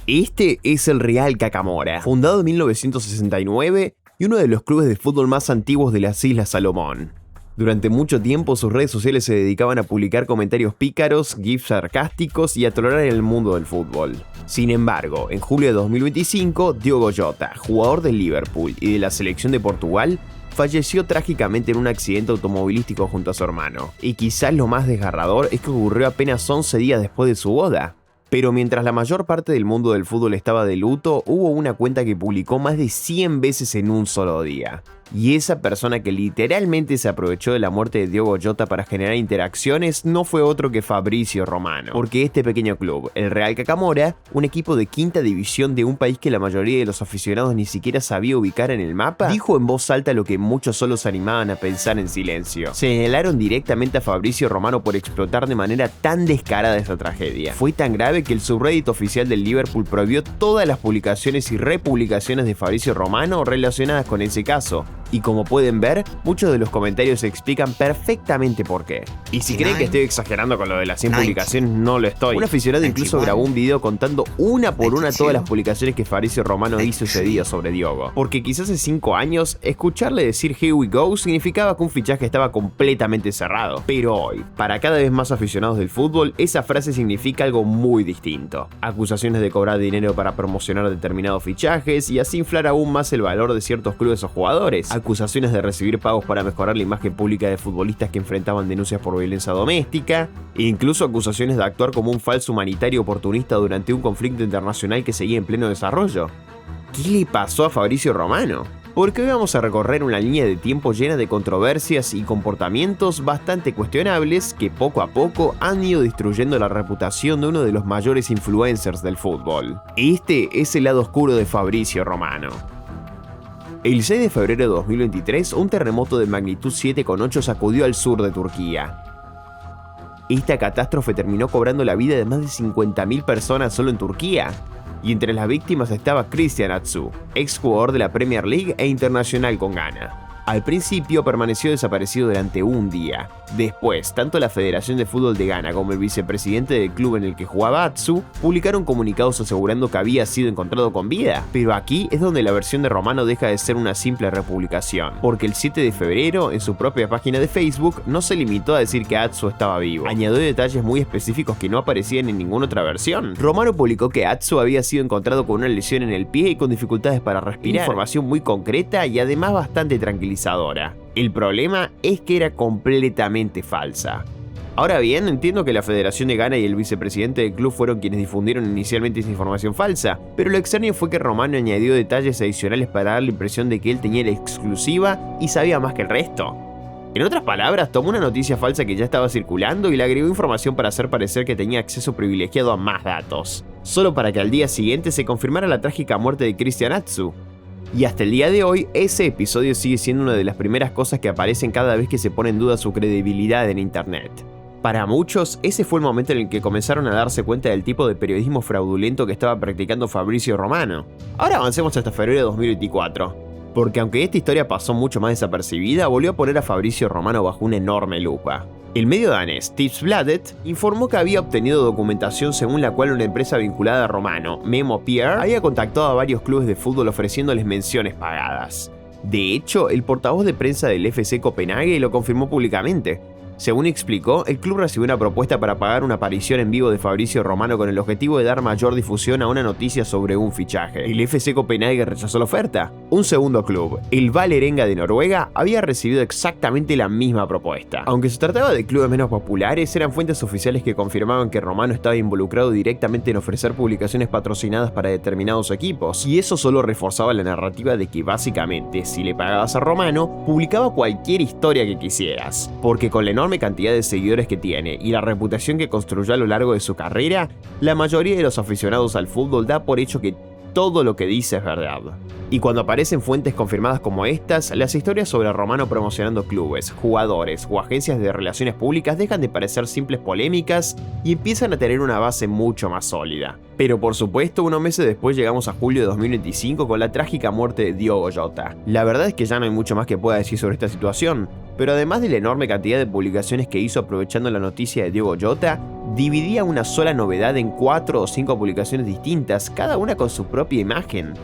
Este es el Real Cacamora, fundado en 1969 y uno de los clubes de fútbol más antiguos de las Islas Salomón. Durante mucho tiempo sus redes sociales se dedicaban a publicar comentarios pícaros, gifs sarcásticos y a tolerar el mundo del fútbol. Sin embargo, en julio de 2025, Diogo Jota, jugador del Liverpool y de la selección de Portugal, falleció trágicamente en un accidente automovilístico junto a su hermano. Y quizás lo más desgarrador es que ocurrió apenas 11 días después de su boda. Pero mientras la mayor parte del mundo del fútbol estaba de luto, hubo una cuenta que publicó más de 100 veces en un solo día. Y esa persona que literalmente se aprovechó de la muerte de Diogo Jota para generar interacciones no fue otro que Fabrizio Romano. Porque este pequeño club, el Real Cacamora, un equipo de quinta división de un país que la mayoría de los aficionados ni siquiera sabía ubicar en el mapa, dijo en voz alta lo que muchos solo se animaban a pensar en silencio. Señalaron directamente a Fabrizio Romano por explotar de manera tan descarada esa tragedia. Fue tan grave que el subreddit oficial del Liverpool prohibió todas las publicaciones y republicaciones de Fabrizio Romano relacionadas con ese caso. Y como pueden ver, muchos de los comentarios explican perfectamente por qué. Y si creen que estoy exagerando con lo de las 100 publicaciones, no lo estoy. Un aficionado incluso grabó un video contando una por una todas las publicaciones que Fabrizio Romano hizo ese día sobre Diogo. Porque quizás hace 5 años, escucharle decir "Here we go" significaba que un fichaje estaba completamente cerrado. Pero hoy, para cada vez más aficionados del fútbol, esa frase significa algo muy distinto. Acusaciones de cobrar dinero para promocionar determinados fichajes y así inflar aún más el valor de ciertos clubes o jugadores. Acusaciones de recibir pagos para mejorar la imagen pública de futbolistas que enfrentaban denuncias por violencia doméstica, e incluso acusaciones de actuar como un falso humanitario oportunista durante un conflicto internacional que seguía en pleno desarrollo. ¿Qué le pasó a Fabrizio Romano? Porque hoy vamos a recorrer una línea de tiempo llena de controversias y comportamientos bastante cuestionables que poco a poco han ido destruyendo la reputación de uno de los mayores influencers del fútbol. Este es el lado oscuro de Fabrizio Romano. El 6 de febrero de 2023, un terremoto de magnitud 7,8 sacudió al sur de Turquía. Esta catástrofe terminó cobrando la vida de más de 50.000 personas solo en Turquía. Y entre las víctimas estaba Christian Atsu, exjugador de la Premier League e internacional con Ghana. Al principio permaneció desaparecido durante un día. Después, tanto la Federación de Fútbol de Ghana como el vicepresidente del club en el que jugaba Atsu publicaron comunicados asegurando que había sido encontrado con vida. Pero aquí es donde la versión de Romano deja de ser una simple republicación, porque el 7 de febrero, en su propia página de Facebook, no se limitó a decir que Atsu estaba vivo. Añadió detalles muy específicos que no aparecían en ninguna otra versión. Romano publicó que Atsu había sido encontrado con una lesión en el pie y con dificultades para respirar. Información muy concreta y además bastante tranquilizadora. El problema es que era completamente falsa. Ahora bien, entiendo que la Federación de Ghana y el vicepresidente del club fueron quienes difundieron inicialmente esa información falsa, pero lo extraño fue que Romano añadió detalles adicionales para dar la impresión de que él tenía la exclusiva y sabía más que el resto. En otras palabras, tomó una noticia falsa que ya estaba circulando y le agregó información para hacer parecer que tenía acceso privilegiado a más datos, solo para que al día siguiente se confirmara la trágica muerte de Christian Atsu. Y hasta el día de hoy, ese episodio sigue siendo una de las primeras cosas que aparecen cada vez que se pone en duda su credibilidad en internet. Para muchos, ese fue el momento en el que comenzaron a darse cuenta del tipo de periodismo fraudulento que estaba practicando Fabrizio Romano. Ahora avancemos hasta febrero de 2024. Porque aunque esta historia pasó mucho más desapercibida, volvió a poner a Fabrizio Romano bajo una enorme lupa. El medio danés Tipsbladet informó que había obtenido documentación según la cual una empresa vinculada a Romano, Memo PR, había contactado a varios clubes de fútbol ofreciéndoles menciones pagadas. De hecho, el portavoz de prensa del FC Copenhague lo confirmó públicamente. Según explicó, el club recibió una propuesta para pagar una aparición en vivo de Fabrizio Romano con el objetivo de dar mayor difusión a una noticia sobre un fichaje. El FC Copenhague rechazó la oferta. Un segundo club, el Vålerenga de Noruega, había recibido exactamente la misma propuesta. Aunque se trataba de clubes menos populares, eran fuentes oficiales que confirmaban que Romano estaba involucrado directamente en ofrecer publicaciones patrocinadas para determinados equipos, y eso solo reforzaba la narrativa de que básicamente, si le pagabas a Romano, publicaba cualquier historia que quisieras, porque con la enorme cantidad de seguidores que tiene y la reputación que construyó a lo largo de su carrera, la mayoría de los aficionados al fútbol da por hecho que todo lo que dice es verdad. Y cuando aparecen fuentes confirmadas como estas, las historias sobre Romano promocionando clubes, jugadores o agencias de relaciones públicas dejan de parecer simples polémicas y empiezan a tener una base mucho más sólida. Pero por supuesto, unos meses después llegamos a julio de 2025 con la trágica muerte de Diogo Jota. La verdad es que ya no hay mucho más que pueda decir sobre esta situación, pero además de la enorme cantidad de publicaciones que hizo aprovechando la noticia de Diogo Jota, dividía una sola novedad en 4 o 5 publicaciones distintas, cada una con su propia imagen.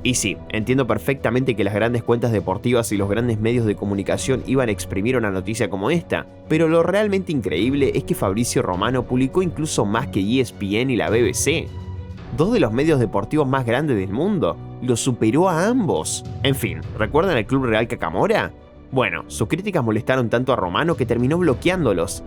Y sí, entiendo perfectamente que las grandes cuentas deportivas y los grandes medios de comunicación iban a exprimir una noticia como esta, pero lo realmente increíble es que Fabrizio Romano publicó incluso más que ESPN y la BBC. 2 de los medios deportivos más grandes del mundo, lo superó a ambos. En fin, ¿recuerdan el Club Real Cacamora? Bueno, sus críticas molestaron tanto a Romano que terminó bloqueándolos.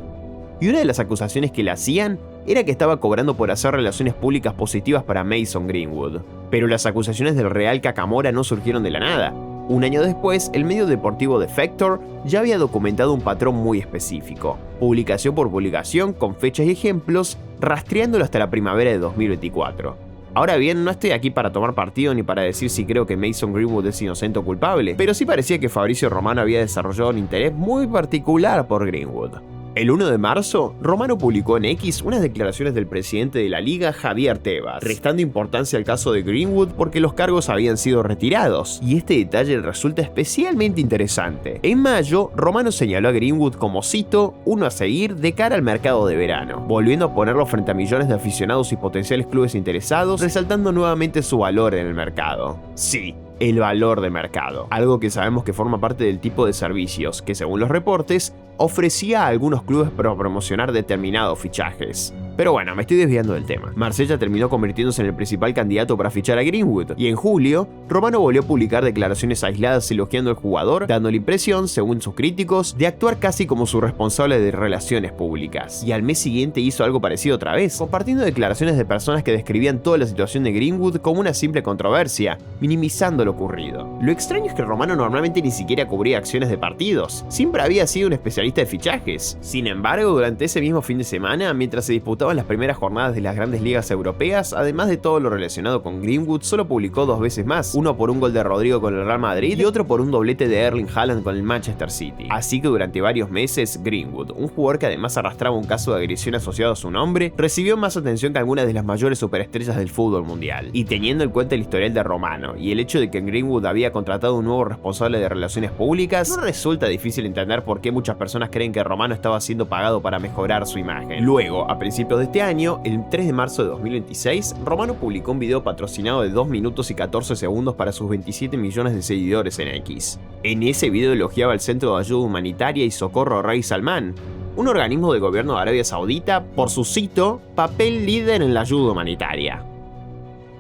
Y una de las acusaciones que le hacían era que estaba cobrando por hacer relaciones públicas positivas para Mason Greenwood. Pero las acusaciones del Real Cacamora no surgieron de la nada. Un año después, el medio deportivo The Factor ya había documentado un patrón muy específico, publicación por publicación, con fechas y ejemplos, rastreándolo hasta la primavera de 2024. Ahora bien, no estoy aquí para tomar partido ni para decir si creo que Mason Greenwood es inocente o culpable, pero sí parecía que Fabrizio Romano había desarrollado un interés muy particular por Greenwood. El 1 de marzo, Romano publicó en X unas declaraciones del presidente de la liga, Javier Tebas, restando importancia al caso de Greenwood porque los cargos habían sido retirados, y este detalle resulta especialmente interesante. En mayo, Romano señaló a Greenwood como, cito, uno a seguir de cara al mercado de verano, volviendo a ponerlo frente a millones de aficionados y potenciales clubes interesados, resaltando nuevamente su valor en el mercado. Sí, el valor de mercado, algo que sabemos que forma parte del tipo de servicios que, según los reportes, ofrecía a algunos clubes para promocionar determinados fichajes. Pero bueno, me estoy desviando del tema. Marsella terminó convirtiéndose en el principal candidato para fichar a Greenwood, y en julio, Romano volvió a publicar declaraciones aisladas elogiando al jugador, dando la impresión, según sus críticos, de actuar casi como su responsable de relaciones públicas. Y al mes siguiente hizo algo parecido otra vez, compartiendo declaraciones de personas que describían toda la situación de Greenwood como una simple controversia, minimizando lo ocurrido. Lo extraño es que Romano normalmente ni siquiera cubría acciones de partidos, siempre había sido un especialista de fichajes. Sin embargo, durante ese mismo fin de semana, mientras se disputaban las primeras jornadas de las grandes ligas europeas, además de todo lo relacionado con Greenwood, solo publicó 2 veces más, uno por un gol de Rodrigo con el Real Madrid y otro por un doblete de Erling Haaland con el Manchester City. Así que durante varios meses, Greenwood, un jugador que además arrastraba un caso de agresión asociado a su nombre, recibió más atención que algunas de las mayores superestrellas del fútbol mundial. Y teniendo en cuenta el historial de Romano y el hecho de que Greenwood había contratado un nuevo responsable de relaciones públicas, no resulta difícil entender por qué muchas personas creen que Romano estaba siendo pagado para mejorar su imagen. Luego, a principios de este año, el 3 de marzo de 2026, Romano publicó un video patrocinado de 2 minutos y 14 segundos para sus 27 millones de seguidores en X. En ese video elogiaba al Centro de Ayuda Humanitaria y Socorro Rey Salman, un organismo del gobierno de Arabia Saudita, por su, cito, papel líder en la ayuda humanitaria.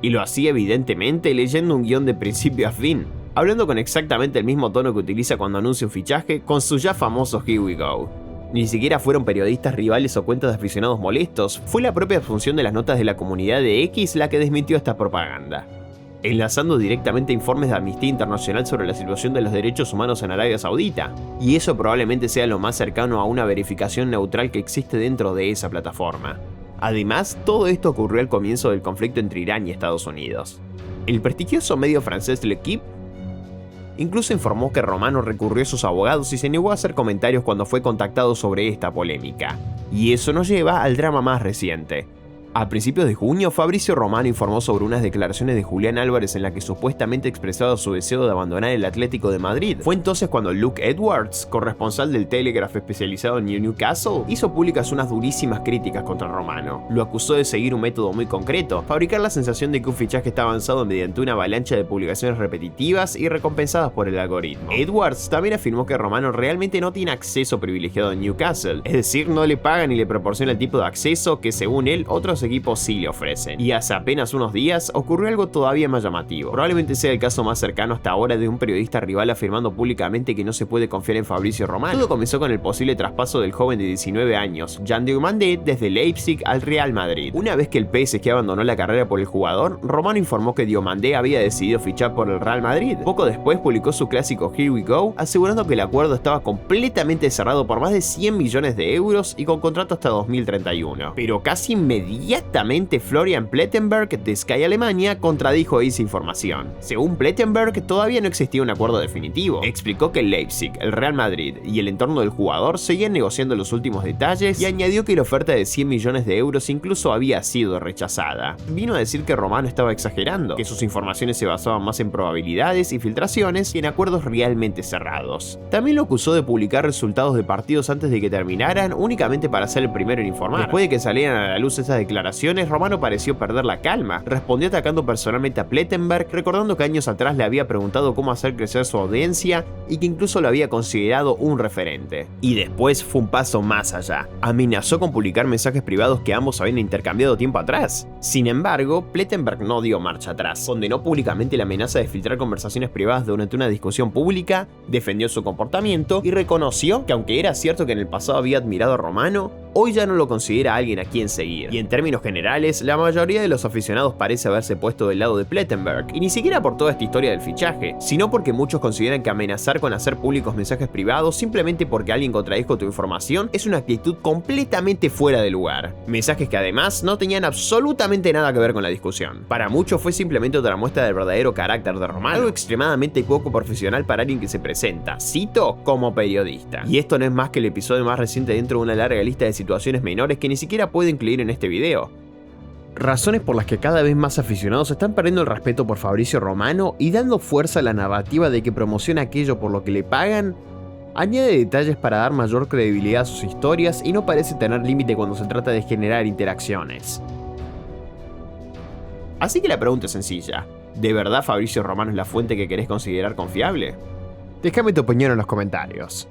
Y lo hacía evidentemente leyendo un guión de principio a fin, hablando con exactamente el mismo tono que utiliza cuando anuncia un fichaje con su ya famoso Here We Go. Ni siquiera fueron periodistas rivales o cuentas de aficionados molestos, fue la propia función de las notas de la comunidad de X la que desmintió esta propaganda, enlazando directamente informes de Amnistía Internacional sobre la situación de los derechos humanos en Arabia Saudita, y eso probablemente sea lo más cercano a una verificación neutral que existe dentro de esa plataforma. Además, todo esto ocurrió al comienzo del conflicto entre Irán y Estados Unidos. El prestigioso medio francés L'Équipe incluso informó que Romano recurrió a sus abogados y se negó a hacer comentarios cuando fue contactado sobre esta polémica. Y eso nos lleva al drama más reciente. A principios de junio, Fabrizio Romano informó sobre unas declaraciones de Julián Álvarez en las que supuestamente expresaba su deseo de abandonar el Atlético de Madrid. Fue entonces cuando Luke Edwards, corresponsal del Telegraph especializado en Newcastle, hizo públicas unas durísimas críticas contra Romano. Lo acusó de seguir un método muy concreto, fabricar la sensación de que un fichaje está avanzado mediante una avalancha de publicaciones repetitivas y recompensadas por el algoritmo. Edwards también afirmó que Romano realmente no tiene acceso privilegiado a Newcastle, es decir, no le paga ni le proporciona el tipo de acceso que, según él, otros equipos sí le ofrecen. Y hace apenas unos días ocurrió algo todavía más llamativo. Probablemente sea el caso más cercano hasta ahora de un periodista rival afirmando públicamente que no se puede confiar en Fabrizio Romano. Todo comenzó con el posible traspaso del joven de 19 años, Jan Diomandé, desde Leipzig al Real Madrid. Una vez que el PSG abandonó la carrera por el jugador, Romano informó que Diomandé había decidido fichar por el Real Madrid. Poco después publicó su clásico Here We Go, asegurando que el acuerdo estaba completamente cerrado por más de 100 millones de euros y con contrato hasta 2031. Pero casi inmediatamente Inmediatamente Florian Plettenberg de Sky Alemania contradijo esa información. Según Plettenberg, todavía no existía un acuerdo definitivo. Explicó que el Leipzig, el Real Madrid y el entorno del jugador seguían negociando los últimos detalles y añadió que la oferta de 100 millones de euros incluso había sido rechazada. Vino a decir que Romano estaba exagerando, que sus informaciones se basaban más en probabilidades y filtraciones que en acuerdos realmente cerrados. También lo acusó de publicar resultados de partidos antes de que terminaran únicamente para ser el primero en informar. Después de que salieran a la luz esas declaraciones, Romano pareció perder la calma. Respondió atacando personalmente a Plettenberg, recordando que años atrás le había preguntado cómo hacer crecer su audiencia y que incluso lo había considerado un referente. Y después fue un paso más allá. Amenazó con publicar mensajes privados que ambos habían intercambiado tiempo atrás. Sin embargo, Plettenberg no dio marcha atrás. Condenó públicamente la amenaza de filtrar conversaciones privadas durante una discusión pública, defendió su comportamiento y reconoció que aunque era cierto que en el pasado había admirado a Romano, hoy ya no lo considera alguien a quien seguir. Y en términos generales, la mayoría de los aficionados parece haberse puesto del lado de Plettenberg, y ni siquiera por toda esta historia del fichaje, sino porque muchos consideran que amenazar con hacer públicos mensajes privados simplemente porque alguien contradijo tu información es una actitud completamente fuera de lugar. Mensajes que además no tenían absolutamente nada que ver con la discusión. Para muchos fue simplemente otra muestra del verdadero carácter de Romano, algo extremadamente poco profesional para alguien que se presenta, cito, como periodista. Y esto no es más que el episodio más reciente dentro de una larga lista de situaciones menores que ni siquiera puedo incluir en este video. Razones por las que cada vez más aficionados están perdiendo el respeto por Fabrizio Romano y dando fuerza a la narrativa de que promociona aquello por lo que le pagan. Añade detalles para dar mayor credibilidad a sus historias y no parece tener límite cuando se trata de generar interacciones. Así que la pregunta es sencilla: ¿de verdad Fabrizio Romano es la fuente que querés considerar confiable? Déjame tu opinión en los comentarios.